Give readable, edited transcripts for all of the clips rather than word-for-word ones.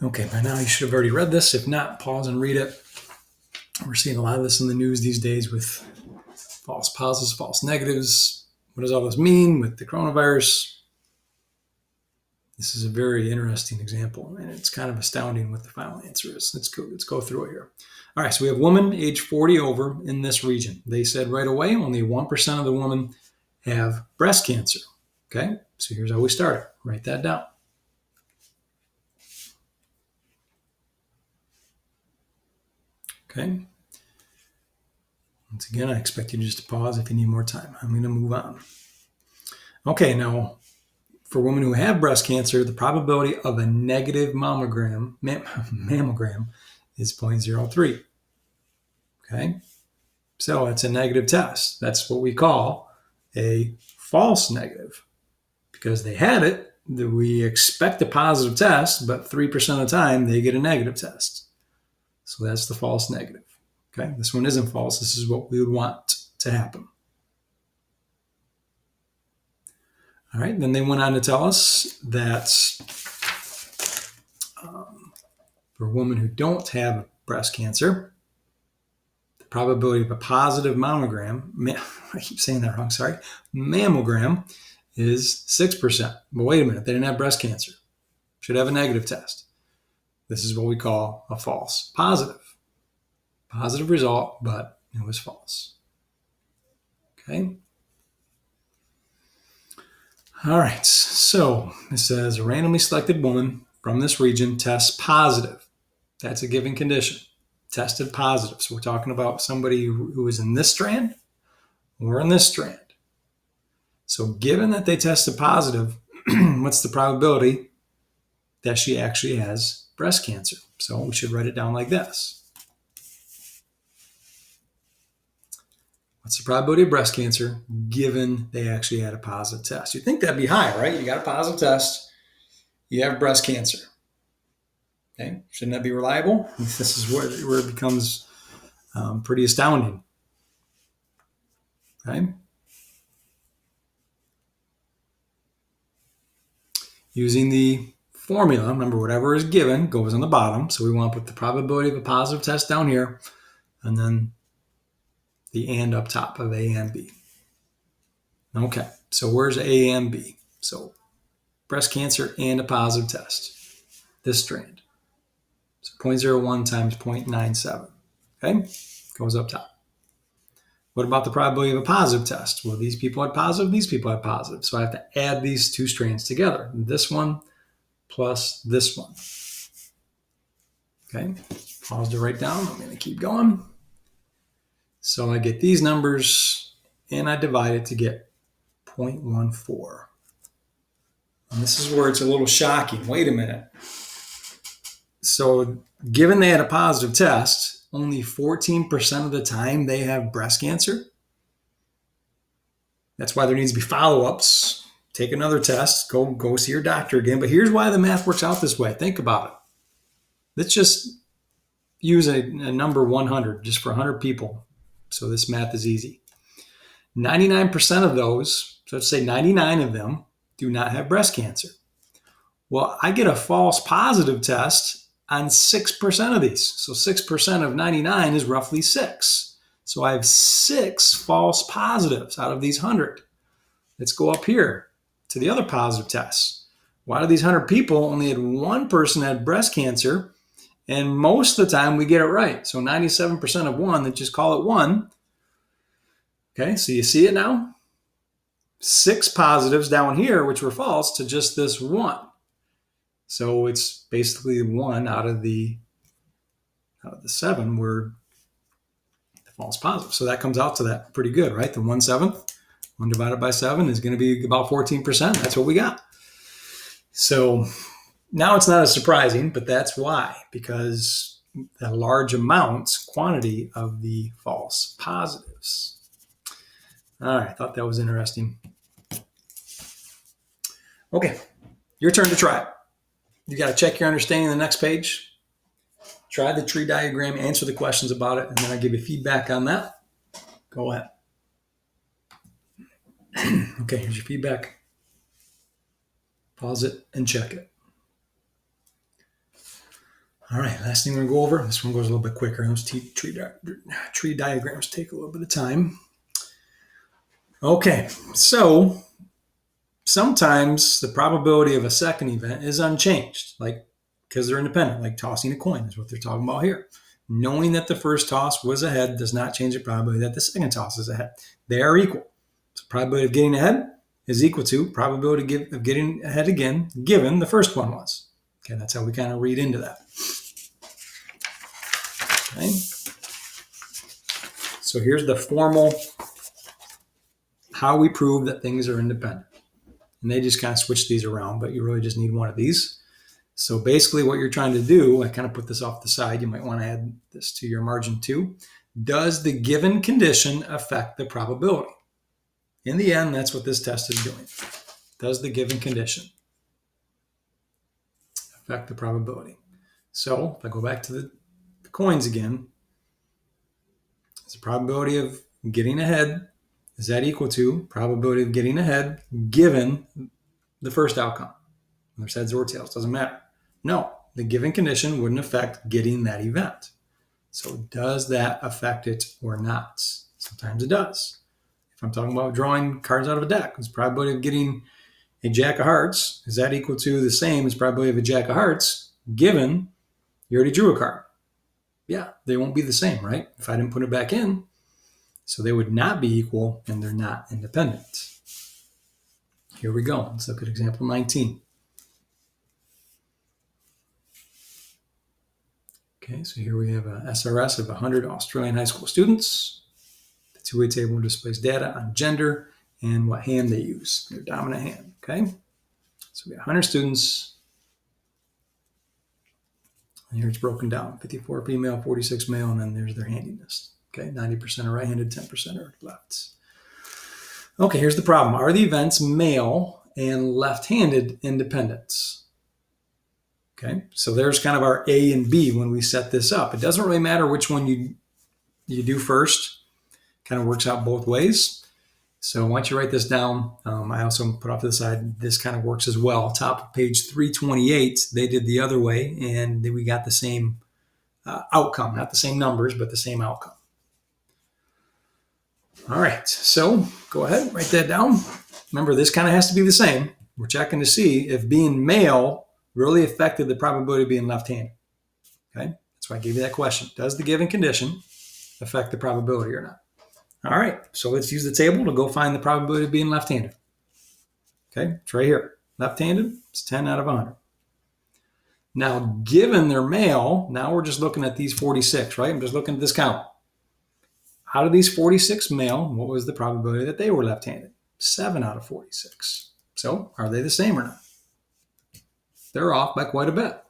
Okay, by now you should have already read this. If not, pause and read it. We're seeing a lot of this in the news these days with false positives, false negatives. What does all this mean with the coronavirus? This is a very interesting example, and it's kind of astounding what the final answer is. Let's go through it here. All right, so we have women age 40 over in this region. They said right away only 1% of the women have breast cancer. Okay, so here's how we start it. Write that down. Okay. Once again, I expect you just to pause if you need more time. I'm going to move on. Okay, now for women who have breast cancer, the probability of a negative mammogram is 0.03. Okay, so it's a negative test. That's what we call a false negative because they had it. We expect a positive test, but 3% of the time they get a negative test. So that's the false negative. Okay, this one isn't false. This is what we would want to happen. All right, then they went on to tell us that for women who don't have breast cancer, the probability of a positive mammogram, I keep saying that wrong, sorry, mammogram is 6%. But wait a minute, they didn't have breast cancer. Should have a negative test. This is what we call a false positive. Positive result, but it was false. Okay. All right, so it says a randomly selected woman from this region tests positive. That's a given condition. Tested positive. So we're talking about somebody who is in this strand or in this strand. So given that they tested positive, what's the probability that she actually has breast cancer? So we should write it down like this. What's the probability of breast cancer given they actually had a positive test? You'd think that'd be high, right? You got a positive test, you have breast cancer. Okay, shouldn't that be reliable? This is where it becomes pretty astounding. Okay. Using the formula, remember whatever is given goes on the bottom. So we want to put the probability of a positive test down here and then the and up top of A and B. Okay, so where's A and B? So breast cancer and a positive test. This strand. So 0.01 times 0.97. Okay, goes up top. What about the probability of a positive test? Well, these people had positive, these people had positive. So I have to add these two strands together. This one plus this one. Okay, pause to write down. I'm going to keep going. So I get these numbers and I divide it to get 0.14. And this is where it's a little shocking. Wait a minute. So given they had a positive test, only 14% of the time they have breast cancer. That's why there needs to be follow-ups. Take another test. Go see your doctor again. But here's why the math works out this way. Think about it. Let's just use a number 100 just for 100 people. So this math is easy. 99% of those, so let's say 99 of them, do not have breast cancer. Well, I get a false positive test on 6% of these. So 6% of 99 is roughly 6. So I have 6 false positives out of these 100. Let's go up here to the other positive tests. Why do these 100 people only had one person had breast cancer? And most of the time we get it right. So 97% of one, let's just call it 1. Okay, so you see it now? 6 positives down here, which were false, to just this 1. So it's basically 1 out of the 7 were the false positive. So that comes out to that pretty good, right? The 1/7, 1 divided by 7 is going to be about 14%. That's what we got. So now it's not as surprising, but that's why, because the large quantity of the false positives. All right, I thought that was interesting. Okay, your turn to try it. You got to check your understanding on the next page. Try the tree diagram, answer the questions about it, and then I'll give you feedback on that. Go ahead. Okay, here's your feedback. Pause it and check it. All right, last thing we're going to go over. This one goes a little bit quicker. Those tree diagrams take a little bit of time. Okay, so sometimes the probability of a second event is unchanged, like because they're independent, like tossing a coin is what they're talking about here. Knowing that the first toss was ahead does not change the probability that the second toss is ahead. They are equal. So probability of getting ahead is equal to probability of getting ahead again, given the first one was. Okay, that's how we kind of read into that. Okay. So here's the formal how we prove that things are independent. And they just kind of switch these around, but you really just need one of these. So basically what you're trying to do, I kind of put this off the side. You might want to add this to your margin too. Does the given condition affect the probability? In the end, that's what this test is doing. Does the given condition affect the probability? So if I go back to the coins again, is the probability of getting ahead, is that equal to probability of getting ahead given the first outcome? Whether it's heads or tails, doesn't matter. No, the given condition wouldn't affect getting that event. So does that affect it or not? Sometimes it does. If I'm talking about drawing cards out of a deck, the probability of getting a jack of hearts, is that equal to the same as probability of a jack of hearts given you already drew a card? Yeah, they won't be the same, right? If I didn't put it back in. So they would not be equal and they're not independent. Here we go. Let's look at example 19. Okay, so here we have a SRS of 100 Australian high school students. The two-way table displays data on gender and what hand they use, their dominant hand. Okay, so we have 100 students. And here it's broken down: 54 female, 46 male, and then there's their handiness. Okay, 90% are right-handed, 10% are left. Okay, here's the problem. Are the events male and left-handed independents? Okay, so there's kind of our A and B when we set this up. It doesn't really matter which one you do first. Kind of works out both ways. So once you write this down, I also put off to the side, this kind of works as well. Top of page 328, they did the other way, and we got the same outcome. Not the same numbers, but the same outcome. All right, so go ahead, write that down. Remember, this kind of has to be the same. We're checking to see if being male really affected the probability of being left-handed. Okay, that's why I gave you that question. Does the given condition affect the probability or not? All right, so let's use the table to go find the probability of being left-handed. Okay, it's right here. Left-handed, it's 10 out of 100. Now, given they're male, now we're just looking at these 46, right? I'm just looking at this count. Out of these 46 male, what was the probability that they were left-handed? 7 out of 46. So are they the same or not? They're off by quite a bit.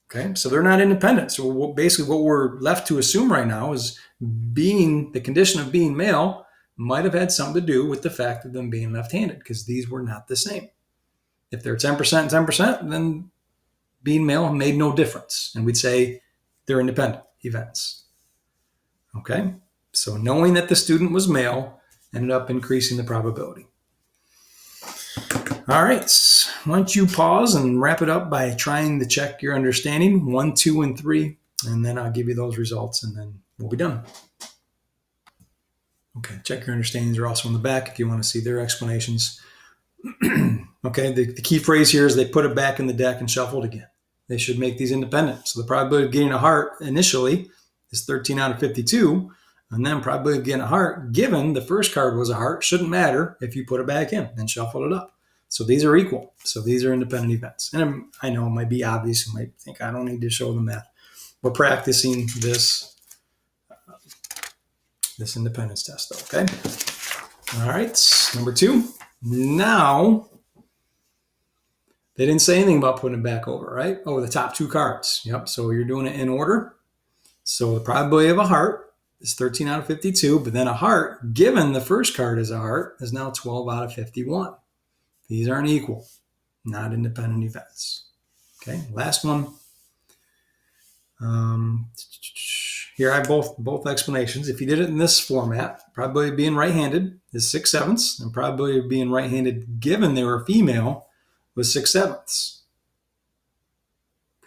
Okay, so they're not independent. So basically what we're left to assume right now is the condition of being male might have had something to do with the fact of them being left-handed, because these were not the same. If they're 10% and 10%, then being male made no difference. And we'd say they're independent events. Okay, so knowing that the student was male ended up increasing the probability. All right, why don't you pause and wrap it up by trying to check your understanding, 1, 2, and 3, and then I'll give you those results and then we'll be done. Okay, check your understandings are also in the back if you want to see their explanations. Okay, the key phrase here is they put it back in the deck and shuffled again. They should make these independent. So the probability of getting a heart initially is 13 out of 52, and then probability of getting a heart, given the first card was a heart, shouldn't matter if you put it back in and shuffle it up. So these are equal. So these are independent events. And I know it might be obvious. You might think I don't need to show the math. We're practicing this independence test though, okay? All right, number 2. Now, they didn't say anything about putting it back over, right? Oh, the top 2 cards. Yep, so you're doing it in order. So the probability of a heart is 13 out of 52, but then a heart, given the first card is a heart, is now 12 out of 51. These aren't equal, not independent events. Okay, last one. Here I have both explanations. If you did it in this format, probability of being right-handed is 6/7, and probability of being right-handed given they were female was 6/7.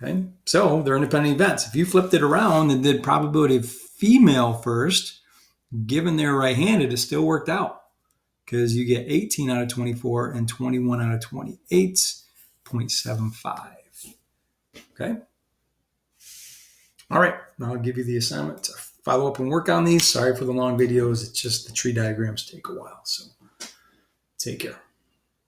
Okay, so they're independent events. If you flipped it around and did probability of female first, given they're right-handed, it still worked out because you get 18 out of 24 and 21 out of 28, 0.75. Okay. All right, now I'll give you the assignment to follow up and work on these. Sorry for the long videos. It's just the tree diagrams take a while. So take care.